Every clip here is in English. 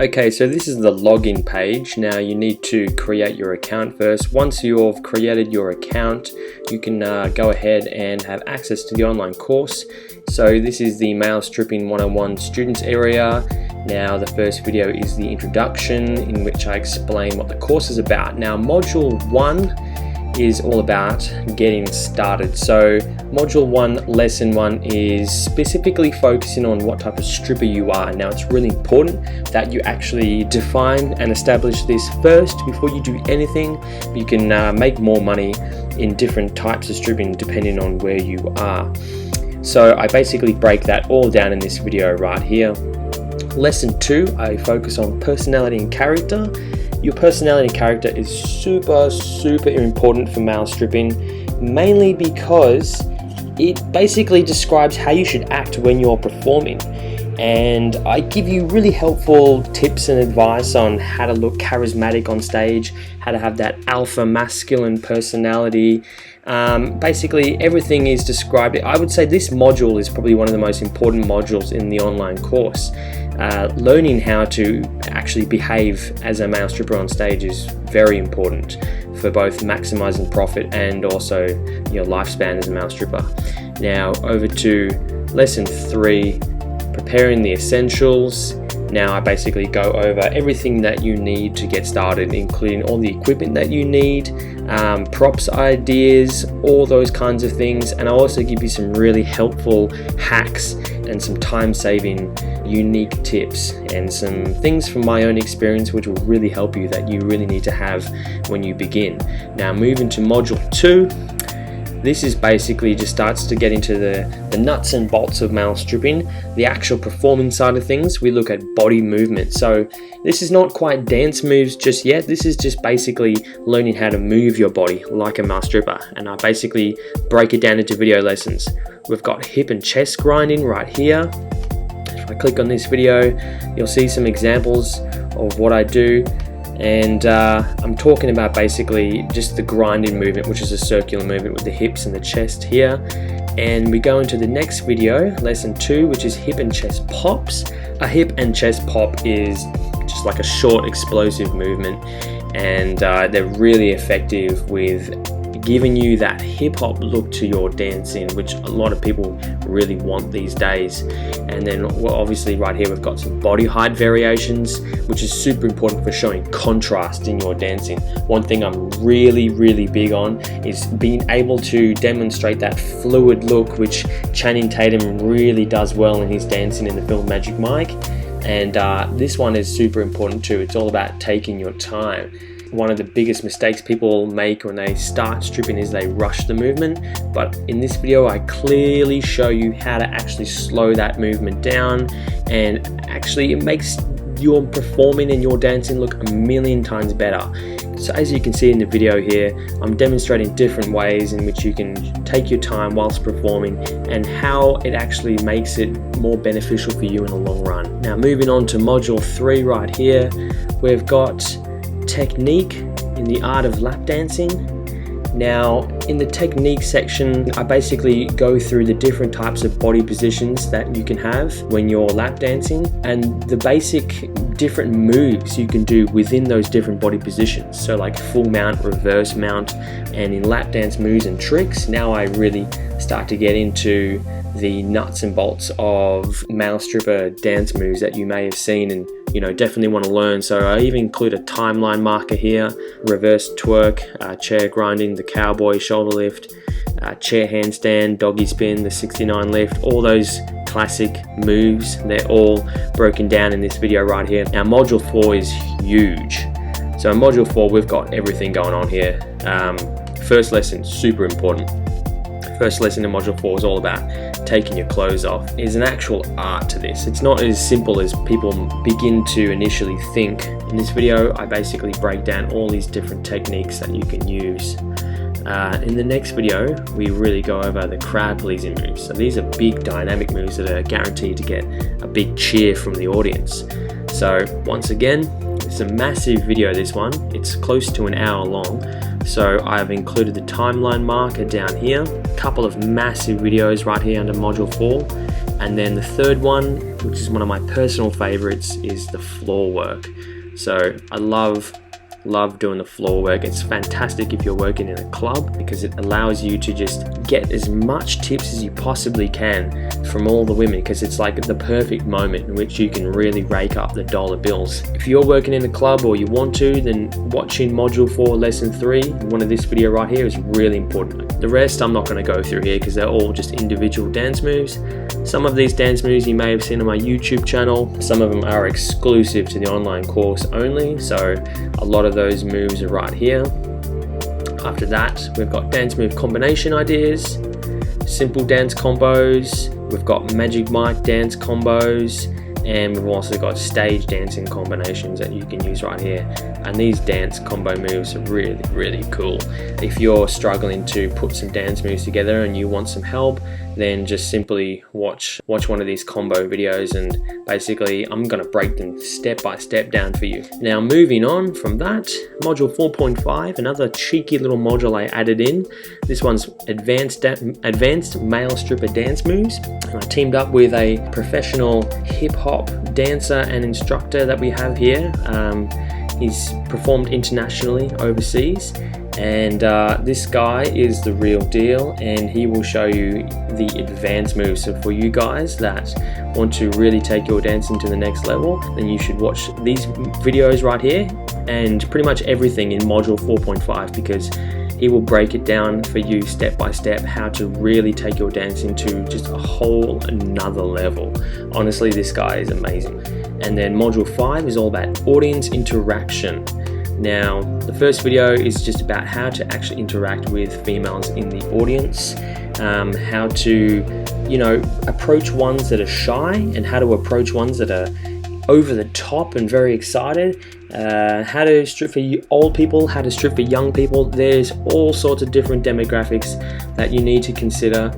Okay, so this is the login page. Now you need to create your account first. Once you've created your account, you can go ahead and have access to the online course. So this is the Male Stripping 101 students area. Now the first video is the introduction, in which I explain what the course is about. Now module 1 is all about getting started. So module 1, lesson 1 is specifically focusing on what type of stripper you are. Now it's really important that you actually define and establish this first before you do anything. You can make more money in different types of stripping depending on where you are. So I basically break that all down in this video right here. Lesson 2, I focus on personality and character. Your personality and character is super important for male stripping, mainly because it basically describes how you should act when you're performing. And I give you really helpful tips and advice on how to look charismatic on stage, how to have that alpha masculine personality. Basically everything is described. I would say this module is probably one of the most important modules in the online course. Learning how to actually behave as a male stripper on stage is very important for both maximizing profit and also your lifespan as a male stripper. Now over to lesson 3, preparing the essentials. Now I basically go over everything that you need to get started, including all the equipment that you need, props ideas, all those kinds of things, and I also give you some really helpful hacks and some time-saving unique tips and some things from my own experience which will really help you, that you really need to have when you begin. Now moving to module 2, this is basically just starts to get into the nuts and bolts of male stripping, the actual performing side of things. We look at body movement. So this is not quite dance moves just yet. This is just basically learning how to move your body like a male stripper. And I basically break it down into video lessons. We've got hip and chest grinding right here. If I click on this video, you'll see some examples of what I do. And I'm talking about basically just the grinding movement, which is a circular movement with the hips and the chest here. And we go into the next video, lesson 2, which is hip and chest pops. A hip and chest pop is just like a short explosive movement, and they're really effective with giving you that hip-hop look to your dancing, which a lot of people really want these days. And then well, obviously right here we've got some body height variations, which is super important for showing contrast in your dancing. One thing I'm really big on is being able to demonstrate that fluid look, which Channing Tatum really does well in his dancing in the film Magic Mike. And this one is super important too. It's all about taking your time. One of the biggest mistakes people make when they start stripping is they rush the movement, but in this video I clearly show you how to actually slow that movement down, and actually it makes your performing and your dancing look a million times better. So as you can see in the video here, I'm demonstrating different ways in which you can take your time whilst performing and how it actually makes it more beneficial for you in the long run. Now moving on to module 3 right here, we've got technique in the art of lap dancing. Now in the technique section, I basically go through the different types of body positions that you can have when you're lap dancing and the basic different moves you can do within those different body positions. So like full mount, reverse mount, and in lap dance moves and tricks, now I really start to get into the nuts and bolts of male stripper dance moves that you may have seen and definitely want to learn. So I even include a timeline marker here: reverse twerk, chair grinding, the cowboy shoulder lift, chair handstand, doggy spin, the 69 lift, all those classic moves. They're all broken down in this video right here. Now module 4 is huge. So in module 4 we've got everything going on here. First lesson, super important. First lesson in module 4 is all about taking your clothes off. There's an actual art to this. It's not as simple as people begin to initially think. In this video, I basically break down all these different techniques that you can use. In the next video, we really go over the crowd pleasing moves. So these are big dynamic moves that are guaranteed to get a big cheer from the audience. So once again, it's a massive video, this one. It's close to an hour long. So I've included the timeline marker down here, a couple of massive videos right here under module 4. And then the third one, which is one of my personal favorites, is the floor work. So I love doing the floor work. It's fantastic if you're working in a club because it allows you to just get as much tips as you possibly can from all the women, because it's like the perfect moment in which you can really rake up the dollar bills. If you're working in a club or you want to, then watching module 4 lesson 3, one of this video right here, is really important. The rest I'm not going to go through here because they're all just individual dance moves. Some of these dance moves you may have seen on my YouTube channel. Some of them are exclusive to the online course only, so a lot of those moves are right here. After that, we've got dance move combination ideas, simple dance combos, we've got Magic Mike dance combos, and we've also got stage dancing combinations that you can use right here. And these dance combo moves are really cool. If you're struggling to put some dance moves together and you want some help, then just simply watch one of these combo videos, and basically I'm going to break them step by step down for you. Now moving on from that, module 4.5, another cheeky little module I added in. This one's advanced male stripper dance moves. And I teamed up with a professional hip hop dancer and instructor that we have here. He's performed internationally overseas, and this guy is the real deal, and he will show you the advanced moves. So for you guys that want to really take your dancing to the next level, then you should watch these videos right here and pretty much everything in module 4.5, because he will break it down for you step by step how to really take your dancing to just a whole another level. Honestly, this guy is amazing. And then module 5 is all about audience interaction. Now, the first video is just about how to actually interact with females in the audience, how to, approach ones that are shy, and how to approach ones that are over the top and very excited, how to strip for old people, how to strip for young people. There's all sorts of different demographics that you need to consider,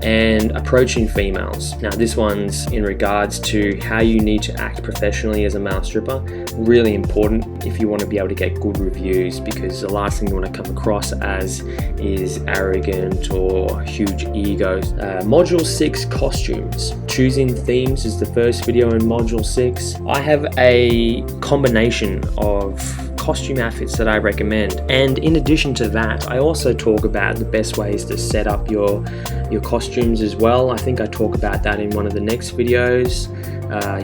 and approaching females. Now this one's in regards to how you need to act professionally as a male stripper. Really important if you want to be able to get good reviews, because the last thing you want to come across as is arrogant or huge egos. Module 6, costumes. Choosing themes is the first video in module 6. I have a combination of costume outfits that I recommend, and in addition to that I also talk about the best ways to set up your costumes as well. I think I talk about that in one of the next videos.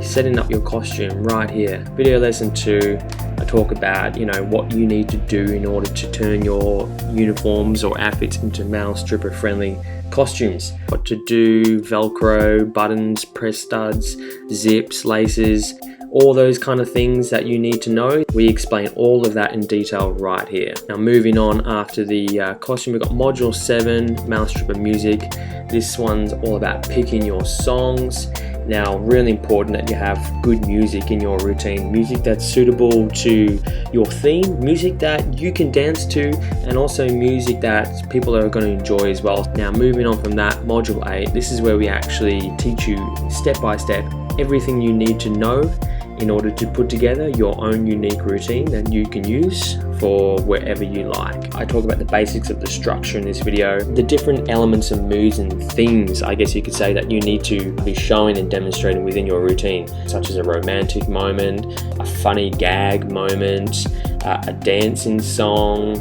Setting up your costume right here. Video lesson 2, I talk about what you need to do in order to turn your uniforms or outfits into male stripper friendly costumes. What to do, velcro, buttons, press studs, zips, laces, all those kind of things that you need to know. We explain all of that in detail right here. Now moving on, after the costume, we've got module 7, male stripper music. This one's all about picking your songs. Now, really important that you have good music in your routine, music that's suitable to your theme, music that you can dance to, and also music that people are going to enjoy as well. Now moving on from that, module 8, this is where we actually teach you step by step everything you need to know in order to put together your own unique routine that you can use for wherever you like. I talk about the basics of the structure in this video, the different elements and moves and things, I guess you could say, that you need to be showing and demonstrating within your routine, such as a romantic moment, a funny gag moment, a dancing song.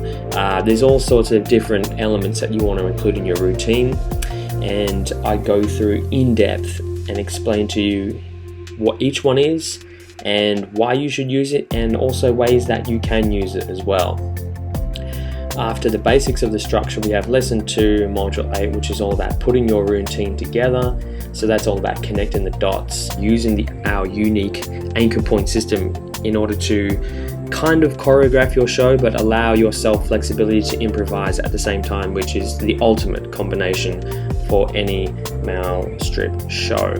There's all sorts of different elements that you want to include in your routine, and I go through in depth and explain to you what each one is and why you should use it, and also ways that you can use it as well. After the basics of the structure, we have lesson 2, module 8, which is all about putting your routine together. So that's all about connecting the dots, using our unique anchor point system in order to kind of choreograph your show, but allow yourself flexibility to improvise at the same time, which is the ultimate combination for any male strip show.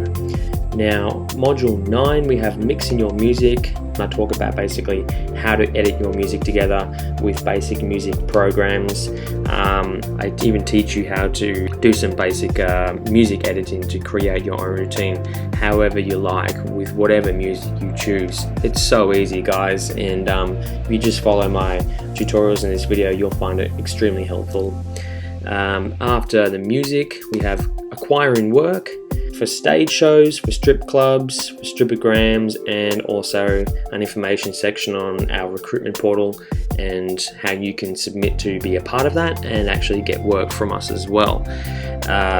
Now, module 9, we have mixing your music. I talk about basically how to edit your music together with basic music programs. I even teach you how to do some basic music editing to create your own routine however you like, with whatever music you choose. It's so easy, guys, and if you just follow my tutorials in this video, you'll find it extremely helpful. After the music, we have acquiring work. for stage shows, for strip clubs, for stripograms, and also an information section on our recruitment portal and how you can submit to be a part of that and actually get work from us as well.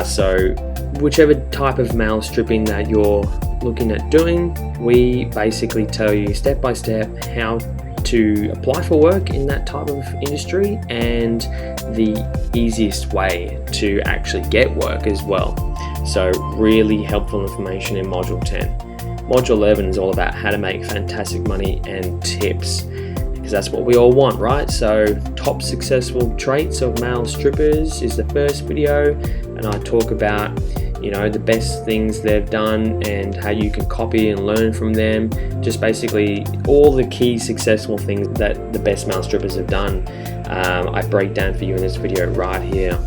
So whichever type of male stripping that you're looking at doing, we basically tell you step by step how to apply for work in that type of industry and the easiest way to actually get work as well. So really helpful information in Module 10. Module 11 is all about how to make fantastic money and tips, because that's what we all want, right? So top successful traits of male strippers is the first video, and I talk about the best things they've done and how you can copy and learn from them. Just basically all the key successful things that the best male strippers have done, I break down for you in this video right here.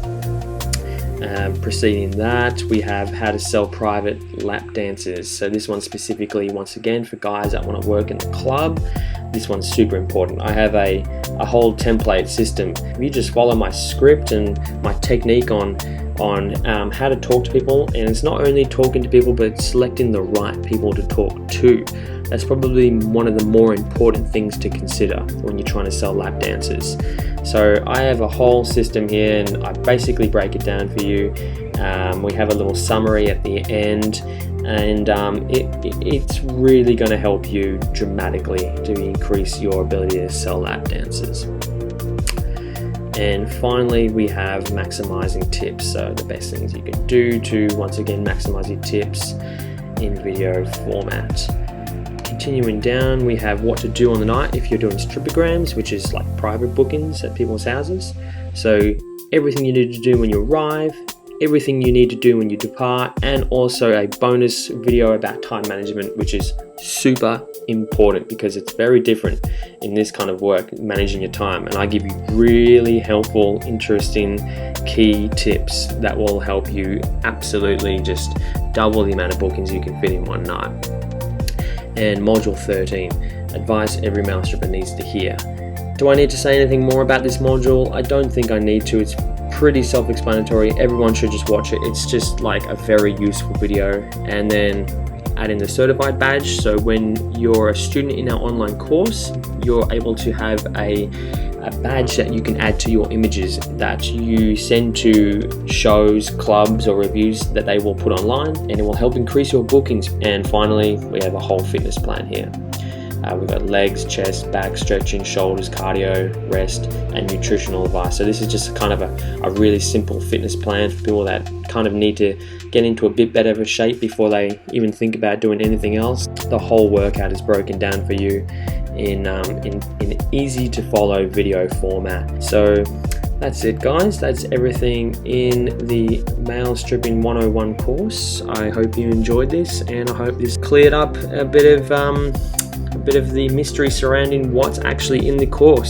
Preceding that, we have how to sell private lap dances. So this one specifically, once again, for guys that want to work in the club. This one's super important. I have a whole template system. If you just follow my script and my technique on how to talk to people, and it's not only talking to people but selecting the right people to talk to. That's probably one of the more important things to consider when you're trying to sell lap dances. So I have a whole system here and I basically break it down for you. We have a little summary at the end, and it's really going to help you dramatically to increase your ability to sell lap dances. And finally, we have maximizing tips. So the best things you can do to, once again, maximize your tips in video format. Continuing down, we have what to do on the night if you're doing stripograms, which is like private bookings at people's houses. So everything you need to do when you arrive, everything you need to do when you depart, and also a bonus video about time management, which is super important because it's very different in this kind of work, managing your time. And I give you really helpful, interesting, key tips that will help you absolutely just double the amount of bookings you can fit in one night. And Module 13, advice every male stripper needs to hear. Do I need to say anything more about this module? I don't think I need to. It's pretty self-explanatory. Everyone should just watch it. It's just like a very useful video. And then add in the certified badge. So when you're a student in our online course, you're able to have a badge that you can add to your images that you send to shows, clubs, or reviews that they will put online, and it will help increase your bookings. And finally, we have a whole fitness plan here. We've got legs, chest, back, stretching, shoulders, cardio, rest, and nutritional advice. So this is just kind of a really simple fitness plan for people that kind of need to get into a bit better of a shape before they even think about doing anything else. The whole workout is broken down for you in easy to follow video format. So that's it, guys. That's everything in the Male Stripping 101 course. I hope you enjoyed this, and I hope this cleared up a bit of the mystery surrounding what's actually in the course.